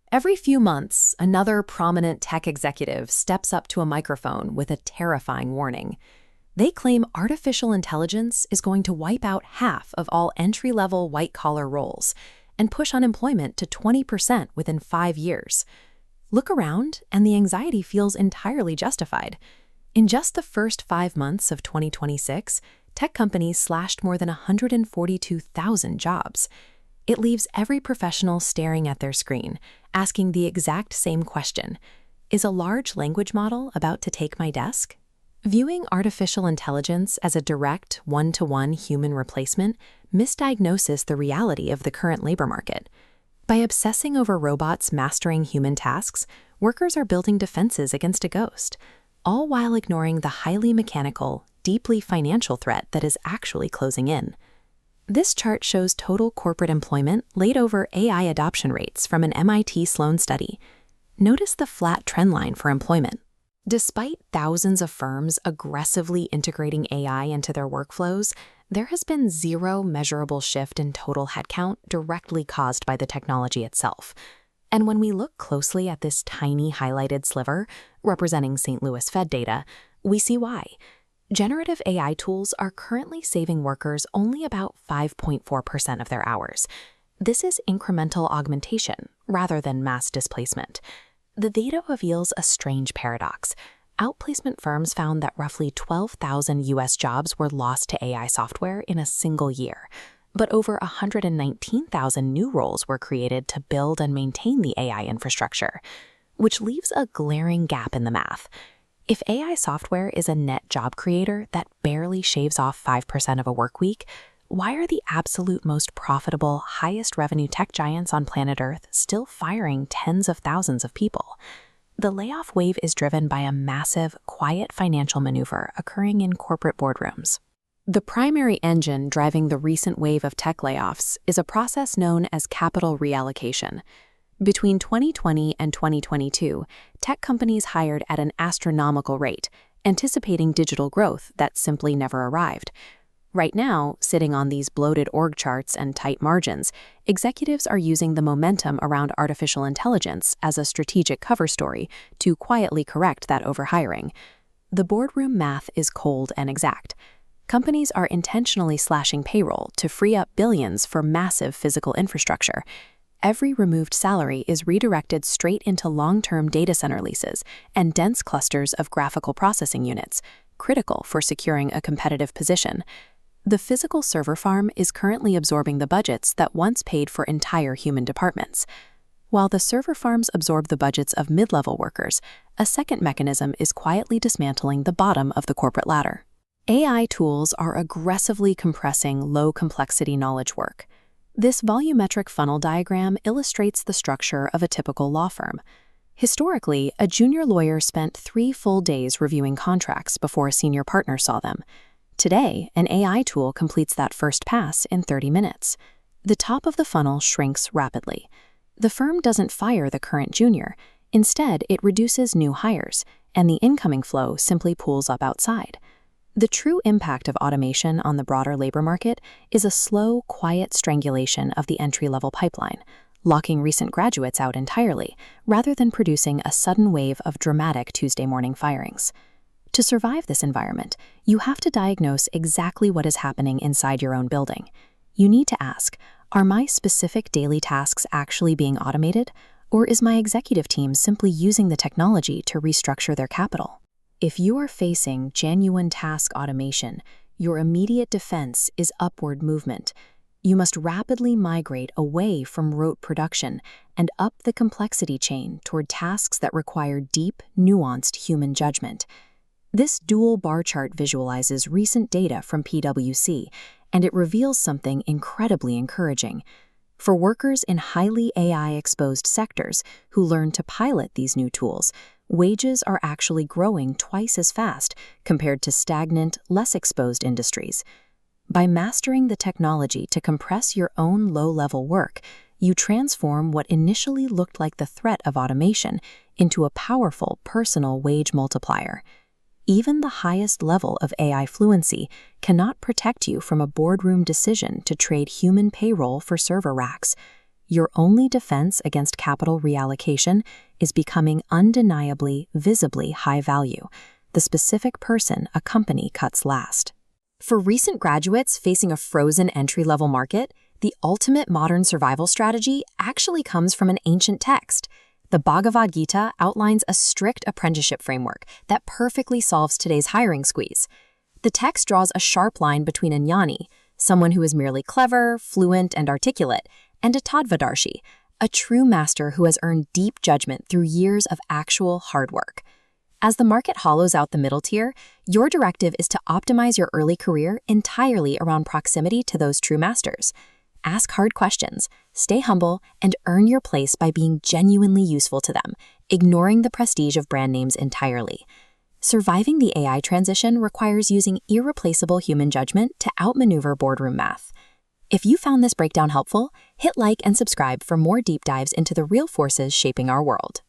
Every few months, another prominent tech executive steps up to a microphone with a terrifying warning. They claim artificial intelligence is going to wipe out half of all entry-level white-collar roles and push unemployment to 20% within 5 years. Look around, and the anxiety feels entirely justified. In just the first 5 months of 2026, tech companies slashed more than 142,000 jobs. It leaves every professional staring at their screen, asking the exact same question: is a large language model about to take my desk? Viewing artificial intelligence as a direct, one-to-one human replacement misdiagnoses the reality of the current labor market. By obsessing over robots mastering human tasks, workers are building defenses against a ghost, all while ignoring the highly mechanical, deeply financial threat that is actually closing in. This chart shows total corporate employment laid over AI adoption rates from an MIT Sloan study. Notice the flat trend line for employment. Despite thousands of firms aggressively integrating AI into their workflows, there has been zero measurable shift in total headcount directly caused by the technology itself. And when we look closely at this tiny highlighted sliver, representing St. Louis Fed data, we see why. Generative AI tools are currently saving workers only about 5.4% of their hours. This is incremental augmentation rather than mass displacement. The data reveals a strange paradox. Outplacement firms found that roughly 12,000 U.S. jobs were lost to AI software in a single year, but over 119,000 new roles were created to build and maintain the AI infrastructure, which leaves a glaring gap in the math. If AI software is a net job creator that barely shaves off 5% of a work week, why are the absolute most profitable, highest revenue tech giants on planet Earth still firing tens of thousands of people? The layoff wave is driven by a massive, quiet financial maneuver occurring in corporate boardrooms. The primary engine driving the recent wave of tech layoffs is a process known as capital reallocation. Between 2020 and 2022, tech companies hired at an astronomical rate, anticipating digital growth that simply never arrived. Right now, sitting on these bloated org charts and tight margins, executives are using the momentum around artificial intelligence as a strategic cover story to quietly correct that overhiring. The boardroom math is cold and exact. Companies are intentionally slashing payroll to free up billions for massive physical infrastructure. Every removed salary is redirected straight into long-term data center leases and dense clusters of graphical processing units, critical for securing a competitive position. The physical server farm is currently absorbing the budgets that once paid for entire human departments. While the server farms absorb the budgets of mid-level workers, a second mechanism is quietly dismantling the bottom of the corporate ladder. AI tools are aggressively compressing low-complexity knowledge work. This volumetric funnel diagram illustrates the structure of a typical law firm. Historically, a junior lawyer spent 3 full days reviewing contracts before a senior partner saw them. Today, an AI tool completes that first pass in 30 minutes. The top of the funnel shrinks rapidly. The firm doesn't fire the current junior. Instead, it reduces new hires, and the incoming flow simply pools up outside. The true impact of automation on the broader labor market is a slow, quiet strangulation of the entry-level pipeline, locking recent graduates out entirely, rather than producing a sudden wave of dramatic Tuesday morning firings. To survive this environment, you have to diagnose exactly what is happening inside your own building. You need to ask, are my specific daily tasks actually being automated, or is my executive team simply using the technology to restructure their capital? If you are facing genuine task automation, your immediate defense is upward movement. You must rapidly migrate away from rote production and up the complexity chain toward tasks that require deep, nuanced human judgment. This dual bar chart visualizes recent data from PwC, and it reveals something incredibly encouraging. For workers in highly AI-exposed sectors who learn to pilot these new tools, wages are actually growing twice as fast compared to stagnant, less exposed industries. By mastering the technology to compress your own low-level work, you transform what initially looked like the threat of automation into a powerful personal wage multiplier. Even the highest level of AI fluency cannot protect you from a boardroom decision to trade human payroll for server racks. your only defense against capital reallocation is becoming undeniably, visibly high value, the specific person a company cuts last. For recent graduates facing a frozen entry-level market, the ultimate modern survival strategy actually comes from an ancient text. The Bhagavad Gita outlines a strict apprenticeship framework that perfectly solves today's hiring squeeze. The text draws a sharp line between a jnani, someone who is merely clever, fluent, and articulate, and a Tattvadarshi, a true master who has earned deep judgment through years of actual hard work. As the market hollows out the middle tier, your directive is to optimize your early career entirely around proximity to those true masters. Ask hard questions, stay humble, and earn your place by being genuinely useful to them, ignoring the prestige of brand names entirely. Surviving the AI transition requires using irreplaceable human judgment to outmaneuver boardroom math. If you found this breakdown helpful, hit like and subscribe for more deep dives into the real forces shaping our world.